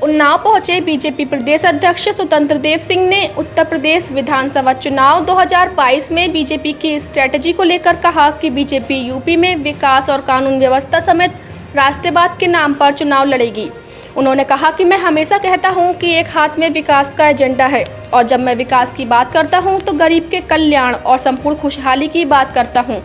उन्नाव पहुंचे बीजेपी प्रदेश अध्यक्ष स्वतंत्र देव सिंह ने उत्तर प्रदेश विधानसभा चुनाव 2022 में बीजेपी की स्ट्रेटजी को लेकर कहा कि बीजेपी यूपी में विकास और कानून व्यवस्था समेत राष्ट्रवाद के नाम पर चुनाव लड़ेगी। उन्होंने कहा कि मैं हमेशा कहता हूं कि एक हाथ में विकास का एजेंडा है और जब मैं विकास की बात करता हूं तो गरीब के कल्याण और संपूर्ण खुशहाली की बात करता हूं।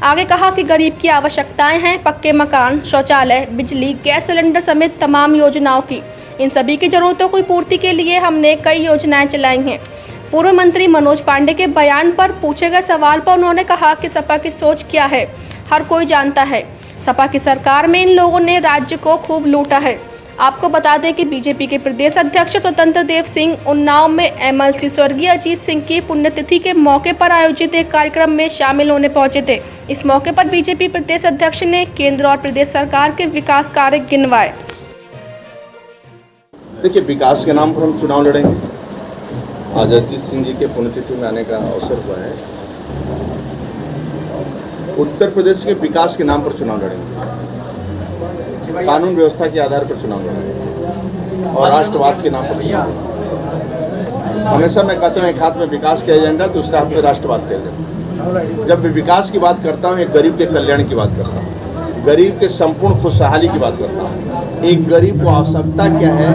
आगे कहा कि गरीब की आवश्यकताएं हैं पक्के मकान, शौचालय, बिजली, गैस सिलेंडर समेत तमाम योजनाओं की। इन सभी की जरूरतों की पूर्ति के लिए हमने कई योजनाएं चलाई हैं। पूर्व मंत्री मनोज पांडे के बयान पर पूछे गए सवाल पर उन्होंने कहा कि सपा की सोच क्या है हर कोई जानता है। सपा की सरकार में इन लोगों ने राज्य को खूब लूटा है। आपको बता दें कि बीजेपी के प्रदेश अध्यक्ष स्वतंत्र देव सिंह उन्नाव में एमएलसी स्वर्गीय अजीत सिंह की पुण्यतिथि के मौके पर आयोजित एक कार्यक्रम में शामिल होने पहुंचे थे। इस मौके पर बीजेपी प्रदेश अध्यक्ष ने केंद्र और प्रदेश सरकार के विकास कार्य गिनवाए। देखिए, विकास के नाम पर हम चुनाव लड़ेंगे। आज अजीत सिंह जी के पुण्यतिथि में आने का अवसर हुआ है। उत्तर प्रदेश के विकास के नाम पर चुनाव लड़ेंगे, कानून व्यवस्था के आधार पर चुनाव लड़ेंगे और राष्ट्रवाद के नाम पर चुनाव लड़ेंगे। हमेशा मैं कहता हूँ एक हाथ में विकास का एजेंडा, दूसरे हाथ में राष्ट्रवाद का एजेंडा। जब मैं विकास की बात करता हूँ, एक गरीब के कल्याण की बात करता हूँ, गरीब के संपूर्ण खुशहाली की बात करता हूँ। एक गरीब को आवश्यकता क्या है,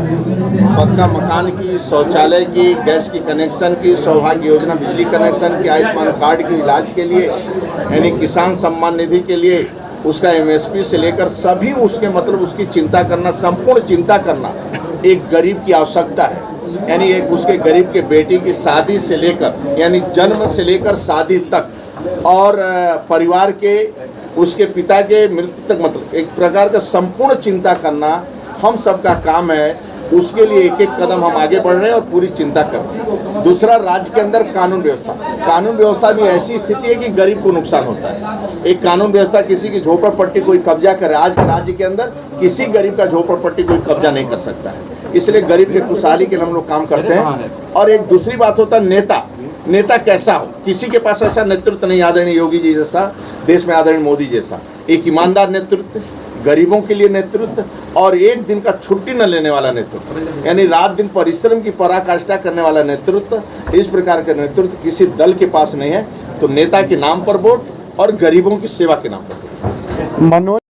पक्का मकान की, शौचालय की, गैस की कनेक्शन की, सौभाग्य योजना बिजली कनेक्शन की, आयुष्मान कार्ड के इलाज के लिए, यानी किसान सम्मान निधि के लिए, उसका एमएसपी से लेकर सभी उसके मतलब उसकी चिंता करना, संपूर्ण चिंता करना एक गरीब की आवश्यकता है। यानी एक उसके गरीब के बेटी की शादी से लेकर, यानी जन्म से लेकर शादी तक, और परिवार के उसके पिता के मृत्यु तक, मतलब एक प्रकार का संपूर्ण चिंता करना हम सबका काम है। उसके लिए एक एक कदम हम आगे बढ़ रहे हैं और पूरी चिंता कर रहे हैं। दूसरा, राज्य के अंदर कानून व्यवस्था भी ऐसी स्थिति है कि गरीब को नुकसान होता है। एक कानून व्यवस्था, किसी की झोपड़पट्टी कोई कब्जा करे, आज के राज्य के अंदर किसी गरीब का झोपड़पट्टी कोई कब्जा नहीं कर सकता है। इसलिए गरीब के खुशहाली के लिए हम लोग काम करते हैं। और एक दूसरी बात होता है नेता कैसा हो। किसी के पास ऐसा नेतृत्व नहीं, आदरणीय योगी जी जैसा, देश में आदरणीय मोदी जैसा। एक ईमानदार नेतृत्व, गरीबों के लिए नेतृत्व और एक दिन का छुट्टी न लेने वाला नेतृत्व, यानी रात दिन परिश्रम की पराकाष्ठा करने वाला नेतृत्व। इस प्रकार का नेतृत्व किसी दल के पास नहीं है। तो नेता के नाम पर वोट और गरीबों की सेवा के नाम पर वोट।